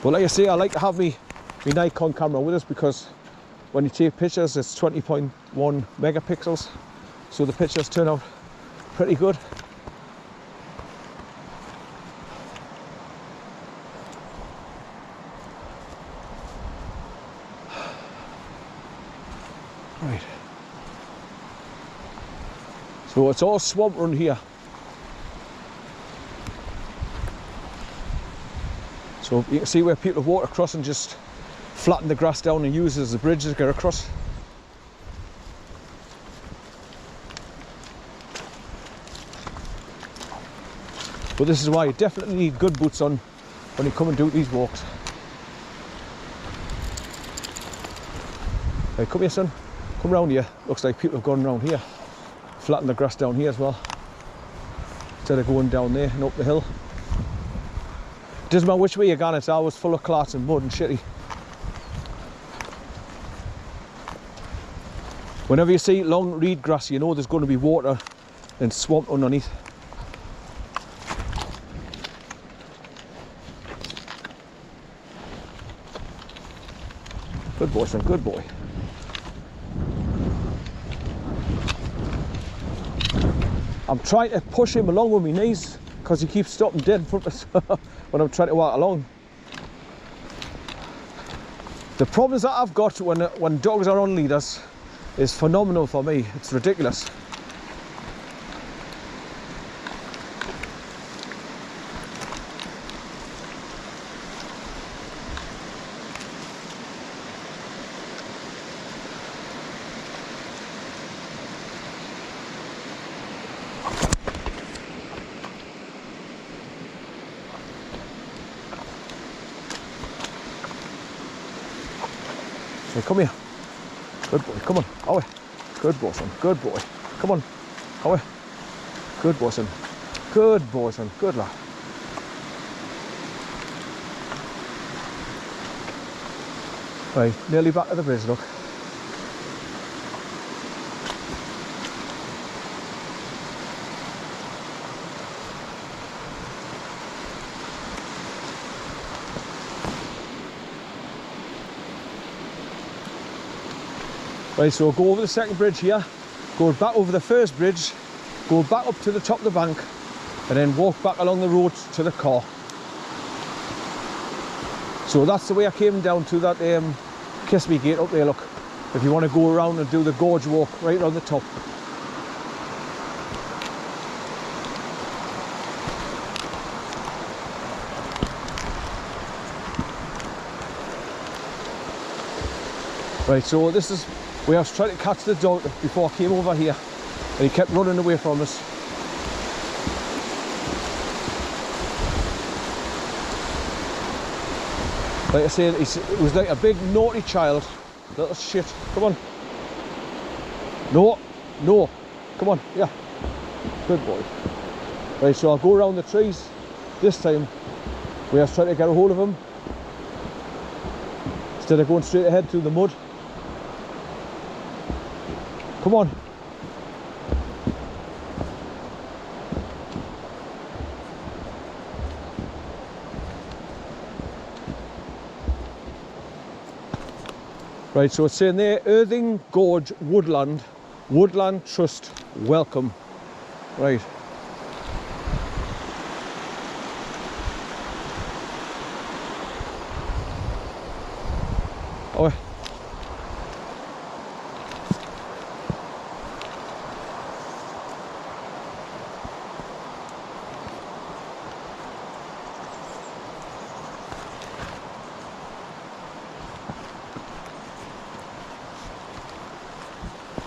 But like I say, I like to have my Nikon camera with us, because when you take pictures, it's 20.1 megapixels, so the pictures turn out pretty good. Right. So it's all swamp run here. So you can see where people walk across and just flatten the grass down and use it as a bridge to get across. But this is why you definitely need good boots on when you come and do these walks. Right, come here, son. Come round here. Looks like people have gone round here. Flatten the grass down here as well, instead of going down there and up the hill. Doesn't matter which way you're going, it's always full of clots and mud and shitty. Whenever you see long reed grass, you know there's going to be water and swamp underneath. Good boy, son, good boy. I'm trying to push him along with my knees, because he keeps stopping dead in front of us when I'm trying to walk along. The problems that I've got when dogs are on leaders is phenomenal for me. It's ridiculous. So come here. Good boy, come on, away. Good boy, son, good boy. Come on, away. Good boy, son. Good boy, son, good lad. Right, nearly back to the bridge, look. Right, so go over the second bridge here, go back over the first bridge, go back up to the top of the bank, and then walk back along the road to the car. So that's the way I came down to that Kiss Me Gate up there, look. If you want to go around and do the gorge walk right on the top. Right, so this is where I was trying to catch the dog before I came over here, and he kept running away from us. Like I said, it was like a big naughty child. Little shit. Come on. No, no. Come on, yeah. Good boy. Right, so I'll go around the trees this time, where I was trying to get a hold of him, instead of going straight ahead through the mud. Come on. Right, so it's saying there, Irthing Gorge Woodland Trust, welcome. Right. Oh.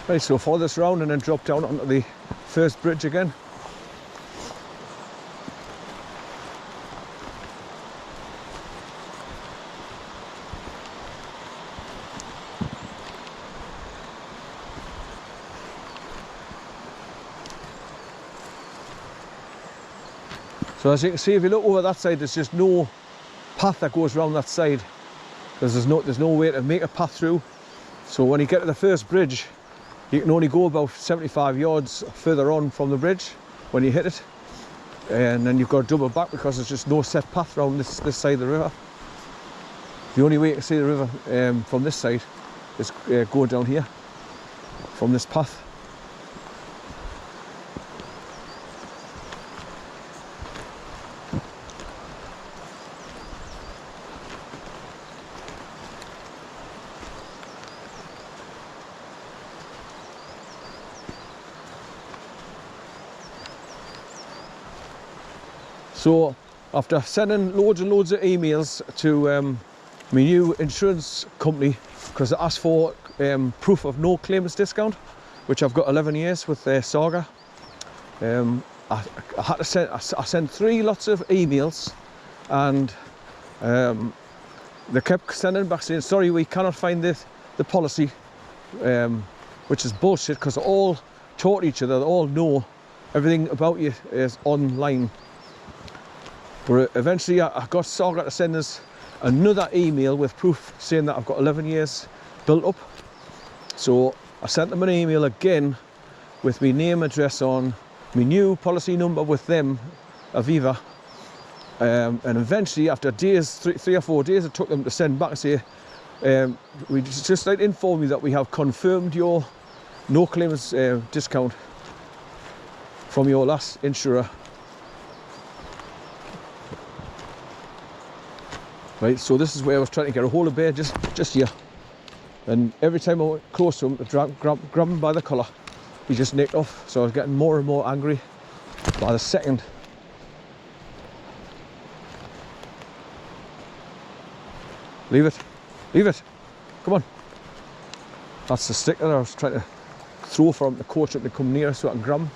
Right, so follow this round and then drop down onto the first bridge again. So as you can see, if you look over that side, there's just no path that goes around that side, because there's no way to make a path through. So when you get to the first bridge, you can only go about 75 yards further on from the bridge when you hit it, and then you've got to double back because there's just no set path around this side of the river. The only way to see the river from this side is go down here from this path. So after sending loads and loads of emails to my new insurance company, because I asked for proof of no claims discount, which I've got 11 years with Saga, I had to send. I sent 3 lots of emails, and they kept sending back saying, "Sorry, we cannot find the policy," which is bullshit, because they all talk to each other. They all know everything about you is online. But eventually I got Saga to send us another email with proof saying that I've got 11 years built up. So I sent them an email again with my name, address on, my new policy number with them, Aviva. And eventually, after days, 3 or 4 days, it took them to send back and say, we just like to inform you that we have confirmed your no claims discount from your last insurer. Right, so this is where I was trying to get a hold of Bear, just here. And every time I went close to him to grab him by the collar, he just nicked off. So I was getting more and more angry by the second. Leave it, leave it, come on. That's the stick that I was trying to throw for him to coach him to come near so I can grab him.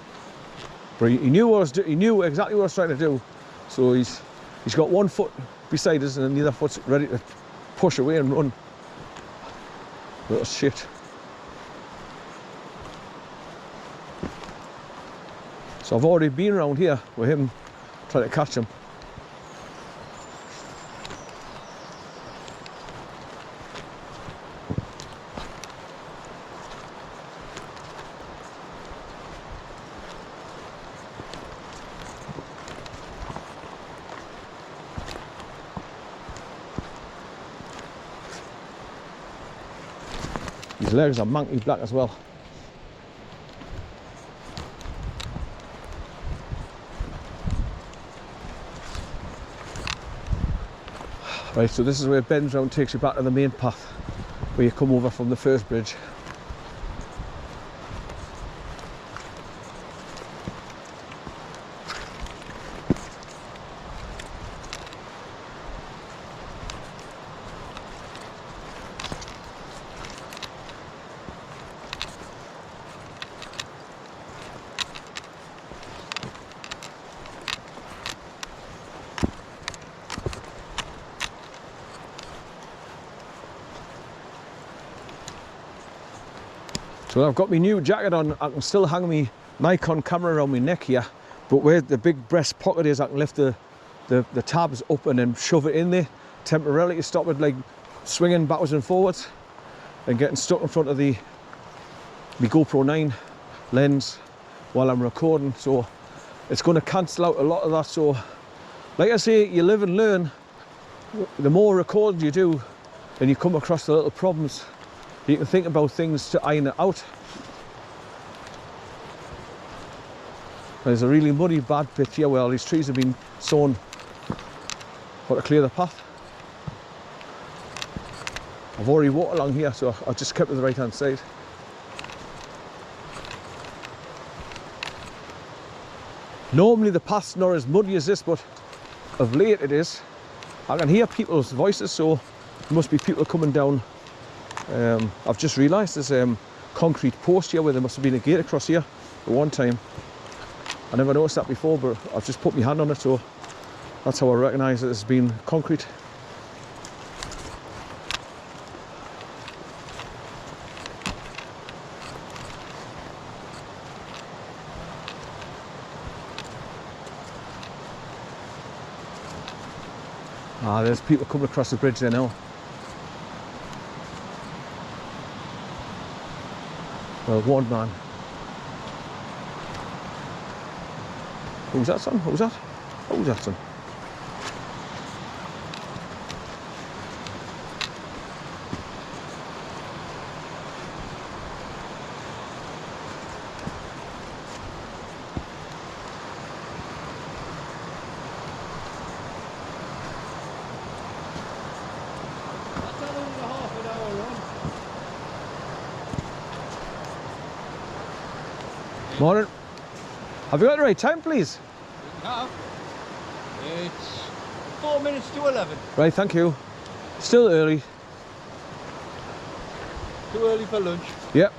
But he knew he knew exactly what I was trying to do. So he's got one foot beside us and then the other foot's ready to push away and run. Little shit. So I've already been around here with him trying to catch him. His legs are monkey black as well. Right, so this is where it bends round, takes you back to the main path where you come over from the first bridge. So I've got my new jacket on. I can still hang my Nikon camera around my neck here, but where the big breast pocket is, I can lift the tabs up and then shove it in there temporarily to stop it like swinging backwards and forwards and getting stuck in front of the GoPro 9 lens while I'm recording. So it's going to cancel out a lot of that. So like I say, you live and learn. The more recording you do and you come across the little problems, you can think about things to iron it out. There's a really muddy bad bit here where all these trees have been sown for to clear the path. I've already walked along here, so I've just kept to the right hand side. Normally the path's not as muddy as this, but of late it is. I can hear people's voices, so there must be people coming down. I've just realised there's a concrete post here where there must have been a gate across here at one time. I never noticed that before, but I've just put my hand on it, so that's how I recognise that it's been concrete. Ah, there's people coming across the bridge there now. Well, one man. Who's that, son? Who's that? Who's that, son? Morning. Have you got the right time, please? No. It's 4 minutes to 11. Right, thank you. Still early. Too early for lunch. Yep.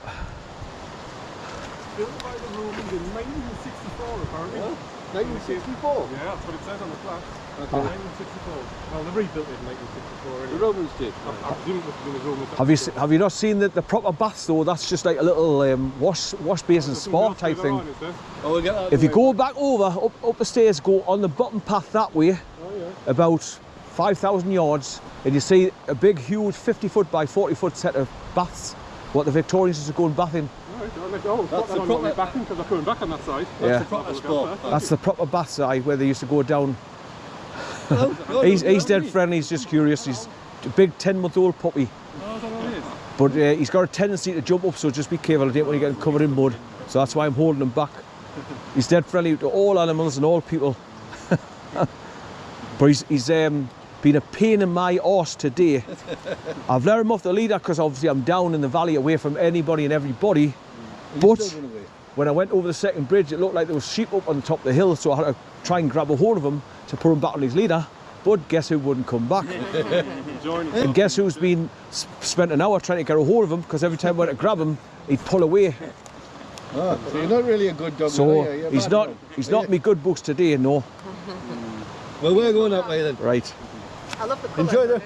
Built by the Romans in 1964, apparently. What? 1964? Yeah, that's what it says on the plaque. Okay. 1964. Well, they rebuilt it in 1964. The Anyway. Romans did. I presume it must have been the Romans. Have you not seen the proper baths though? That's just like a little wash basin spa type thing. Oh, we'll get that If you away. go back over, up the stairs, go on the bottom path that way, Oh, yeah. about 5,000 yards, and you see a big, huge 50-foot by 40-foot set of baths, what the Victorians used to go and bath in. Right, oh, That's that's the on proper- my way back because they're coming back on that side. Yeah. That's the proper spot. That's the proper bath side where they used to go down. Hello. He's dead friendly, he's just curious. He's a big 10-month-old puppy. Oh, is that what it is? But he's got a tendency to jump up, so just be careful. I don't want to get him covered in mud. So that's why I'm holding him back. He's dead friendly to all animals and all people. But he's been a pain in my arse today. I've let him off the leader because obviously I'm down in the valley away from anybody and everybody. But when I went over the second bridge, it looked like there was sheep up on the top of the hill, so I had to try and grab a hold of him to put him back on his leader. But guess who wouldn't come back? And guess who's been spent an hour trying to get a hold of him, because every time I went to grab him, he'd pull away. Oh, so you're not really a good dog. So are you? You're a he's bad not dog. he's not me good books today, no. Well, we're going that way then. Right. I love the colour. Enjoy the.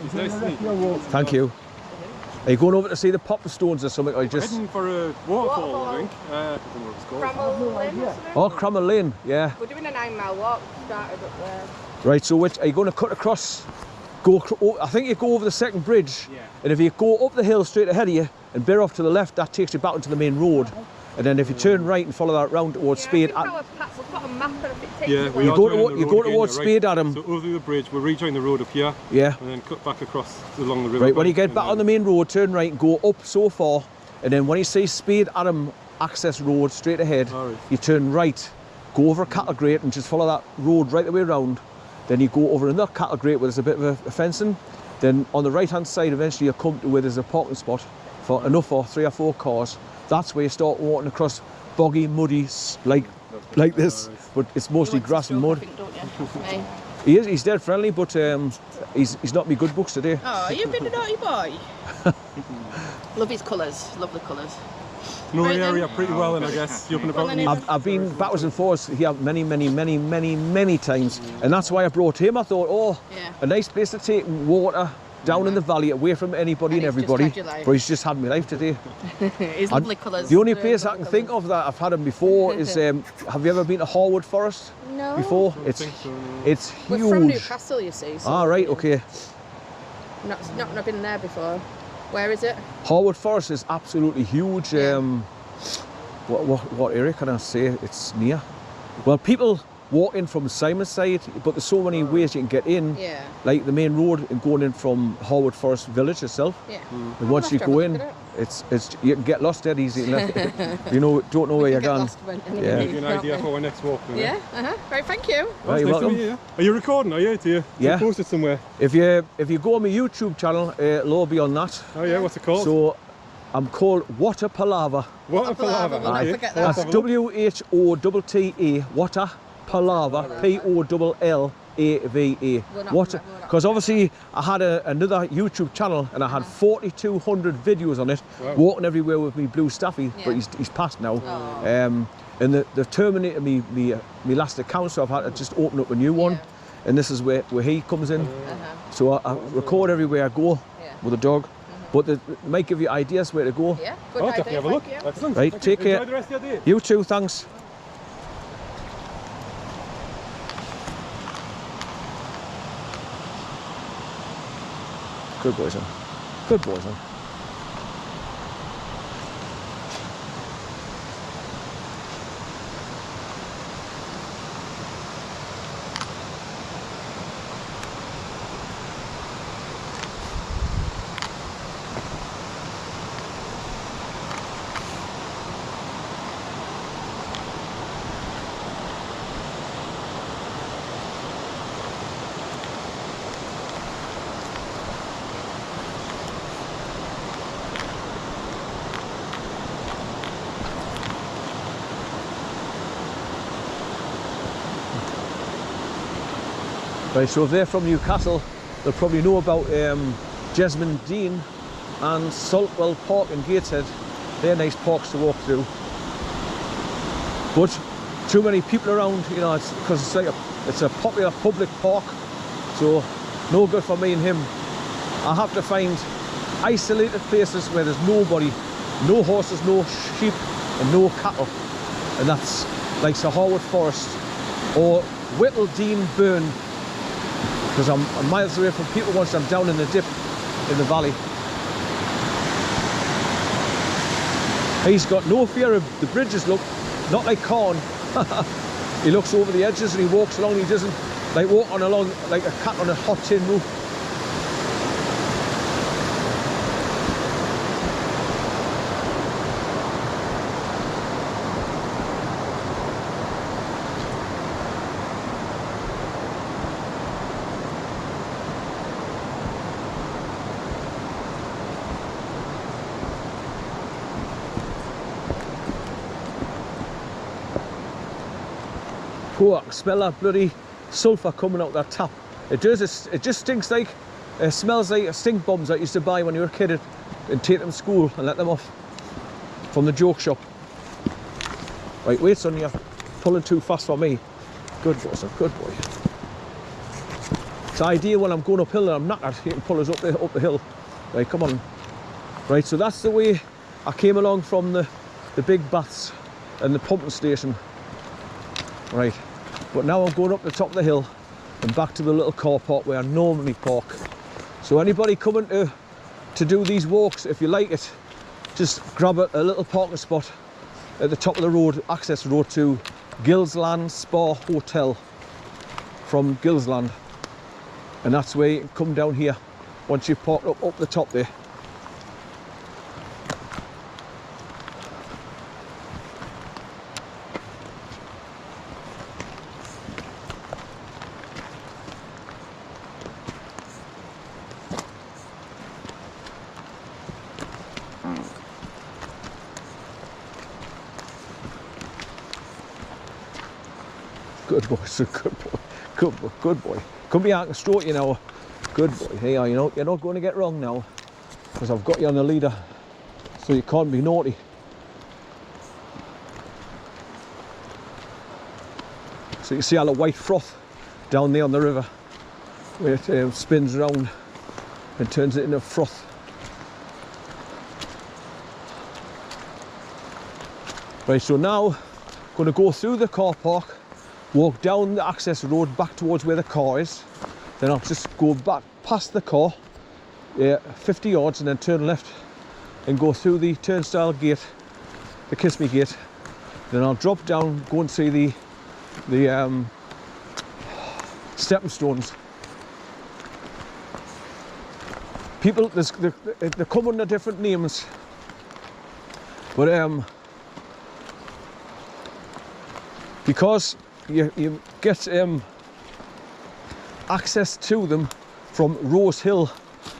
It's nice to meet. Thank you. Are you going over to see the popper stones or something? Or just Heading for a waterfall, I think. I don't know what it's called. Bramall Lane or something? oh, Crammer Lane, yeah. We're doing a 9-mile walk, started up there. Right. So which are you going to cut across? I think you go over the second bridge, Yeah. and if you go up the hill straight ahead of you and bear off to the left, that takes you back onto the main road. And then if you turn right and follow that round towards Spade, I think we've got a map, and if it takes Yeah, you we you are go joining to the you road go again, towards yeah, Spade, Adam. So over the bridge, we'll rejoin the road up here. Yeah. And then cut back across along the river. Right. When you get back on the main road, turn right and go up so far, and then when you see Spade Adam access road straight ahead, Alright. you turn right, go over a cattle grate and just follow that road right the way around. Then you go over another cattle grate where there's a bit of a fencing. Then on the right hand side, eventually you'll come to where there's a parking spot for enough for 3 or 4 cars. That's where you start walking across boggy, muddy, like this, but it's mostly grass and mud. He's dead friendly, but he's not me good books today. Oh, you've been a naughty boy. Love his colours, love the colours. Know the Right then. area pretty well, and I guess you're up and about. Well, then I've been backwards and forwards here many times, and that's why I brought him. I thought, oh, Yeah. a nice place to take water down in the valley, away from anybody and And he's just everybody. had your life. But he's just had my life today. His lovely colours. The only place I can think of that I've had him before is, have you ever been to Harwood Forest No. before? Don't think so, no. It's We're from huge. Newcastle, you see. So Ah, right, okay. Not been there before. Where is it? Harwood Forest is absolutely huge. Yeah. What area can I say it's near? Well, people walk in from Simon's-side, but there's so many ways you can get in. Yeah. Like the main road and going in from Harwood Forest Village itself. Yeah. And once you go in, it's you can get lost dead easy. You don't know where you're going. Yeah. Give you an idea for our next walk. Then, Yeah. Right. Thank you. Well, Right, it's nice to welcome. meet you. Are you recording? Are you? Do you Yeah. post it somewhere? If you go on my YouTube channel, it'll all be on that. Oh yeah. What's it called? So I'm called Water Palaver. What a Water Palaver, palaver. we'll not Okay. forget Let's that. That's have a look. WHOTTA, Water Palaver, POLLAVA. We're not- Water, we're not- because obviously I had another YouTube channell and I had 4,200 videos on it, Wow. walking everywhere with me blue staffy, but Yeah. he's passed now. Oh. And they've terminated me last account, so I've had to just open up a new one. Yeah. And this is where he comes in. Uh-huh. So I record everywhere I go Yeah. with a dog, but it might give you ideas where to go. Yeah. Good Oh, idea. definitely have a look. Thank you. Excellent. Right, Thank take you. Enjoy care. the rest of your day. You too, thanks. Good boy, son. Good boy, son. Right, so if they're from Newcastle, they'll probably know about Jesmond Dean and Saltwell Park in Gateshead. They're nice parks to walk through. But too many people around, you know, because it's a popular public park, so no good for me and him. I have to find isolated places where there's nobody, no horses, no sheep and no cattle, and that's like Sir Harwood Forest or Whittle Dean Burn, because I'm miles away from people once I'm down in the dip in the valley. He's got no fear of the bridges, look, not like Corn. He looks over the edges and he walks along, he doesn't like walk on along like a cat on a hot tin roof. Oh, I can smell that bloody sulphur coming out that tap. It does, it just stinks like, it smells like stink bombs that I used to buy when you were a kid and take them to school and let them off from the joke shop. Right, wait son, you're pulling too fast for me. Good boy son, good boy. It's ideal when I'm going uphill and I'm knackered, you can pull us up the hill. Right, come on. Right, so that's the way I came along from the big baths and the pumping station. Right, but now I'm going up the top of the hill and back to the little car park where I normally park. So anybody coming to do these walks, if you like it, just grab a little parking spot at the top of the road, access road to GILSLAND SPA HOTEL from Gilsland, and that's where you can come down here once you've parked up the top there. Good boy, son, good boy, good boy, good boy. Come here, I can stroke you now. Good boy. Hey, you know, you're not going to get wrong now, because I've got you on the leader, so you can't be naughty. So you see all the white froth down there on the river, where it spins around and turns it into froth. Right, so now I'm going to go through the car park, walk down the access road back towards where the car is, then I'll just go back past the car, 50 yards, and then turn left and go through the turnstile gate, the Kiss Me gate. Then I'll drop down, go and see the stepping stones. People, they come under different names, but because you get access to them from Rose Hill,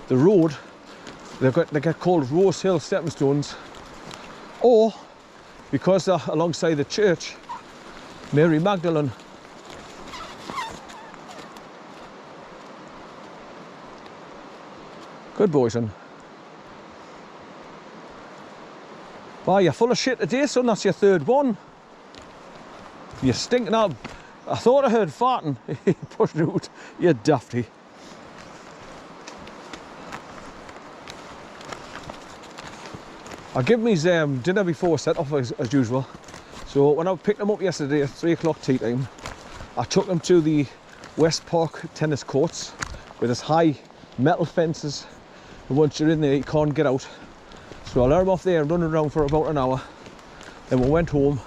the road, they get called Rose Hill stepping stones, or because they're alongside the church, Mary Magdalene. Good boy, son. Wow, you're full of shit today, son. That's your third one. You're stinking up. I thought I heard farting. He pushed it out. You dafty. I give him his dinner before set off as usual. So when I picked him up yesterday at 3 o'clock tea time, I took him to the West Park tennis courts with his high metal fences. And once you're in there, you can't get out. So I let him off there running around for about an hour. Then we went home.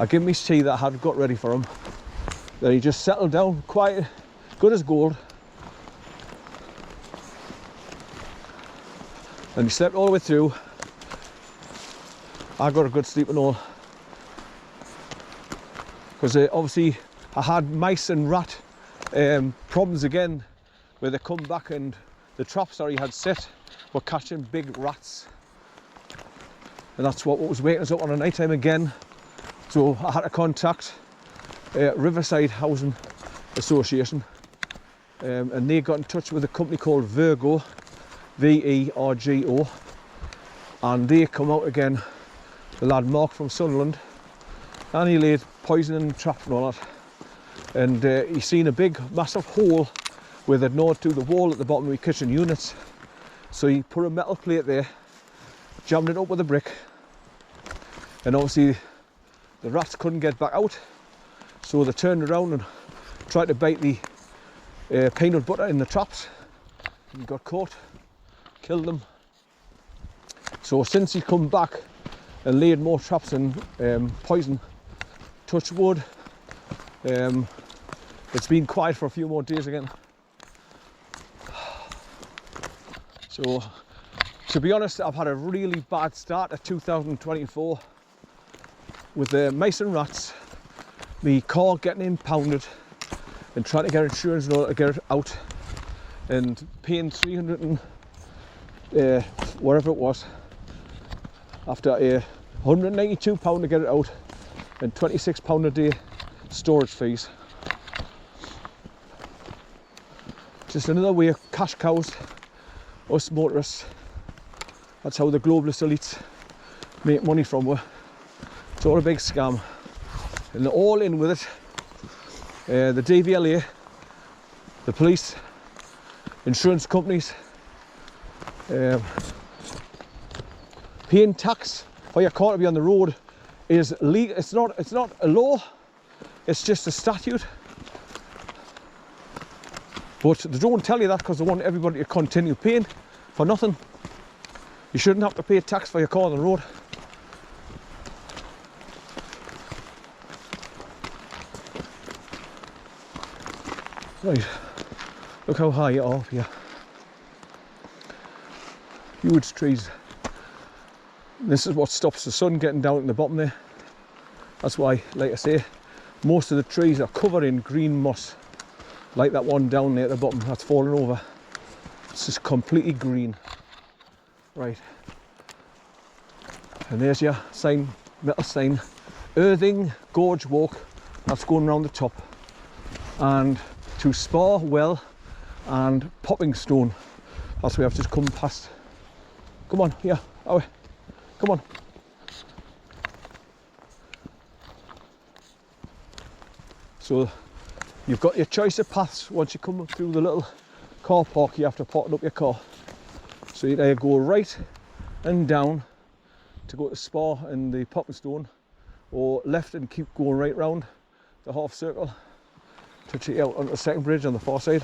I gave him his tea that I had got ready for him. Then he just settled down, quiet, good as gold. And he slept all the way through. I got a good sleep and all. Because obviously I had mice and rat problems again, where they come back and the traps that he had set were catching big rats. And that's what was waking us up on a night time again. So I had to contact Riverside Housing Association and they got in touch with a company called Virgo, V-E-R-G-O, and they come out again, the lad Mark from Sunderland, and he laid poison in the trap and all that, and he seen a big massive hole where they'd gnawed through the wall at the bottom of the kitchen units. So he put a metal plate there, jammed it up with a brick, and obviously the rats couldn't get back out, so they turned around and tried to bite the peanut butter in the traps. He got caught, killed them. So since he's come back and laid more traps and poison, touch wood, it's been quiet for a few more days again. So to be honest, I've had a really bad start at 2024 with the mice and rats, my car getting impounded and trying to get insurance in order to get it out, and paying 300 and whatever it was, after £192 to get it out and £26 a day storage fees. Just another way of cash cows, us motorists. That's how the globalist elites make money from us. It's all a big scam, and they're all in with it. The DVLA, the police, insurance companies, paying tax for your car to be on the road is legal. It's not a law, it's just a statute. But they don't tell you that because they want everybody to continue paying for nothing. You shouldn't have to pay tax for your car on the road. Right, look how high you are up here. Huge trees. This is what stops the sun getting down at the bottom there. That's why, like I say, most of the trees are covered in green moss. Like that one down there at the bottom that's fallen over. It's just completely green. Right. And there's your sign, metal sign. Earthing Gorge Walk. That's going around the top. And to Spa Well and Popping Stone. That's where I've just come past. Come on, here, away. Come on. So you've got your choice of paths. Once you come through the little car park, you have to park up your car. So you either go right and down to go to Spa and the Popping Stone, or left and keep going right round the half circle to check out onto the second bridge on the far side.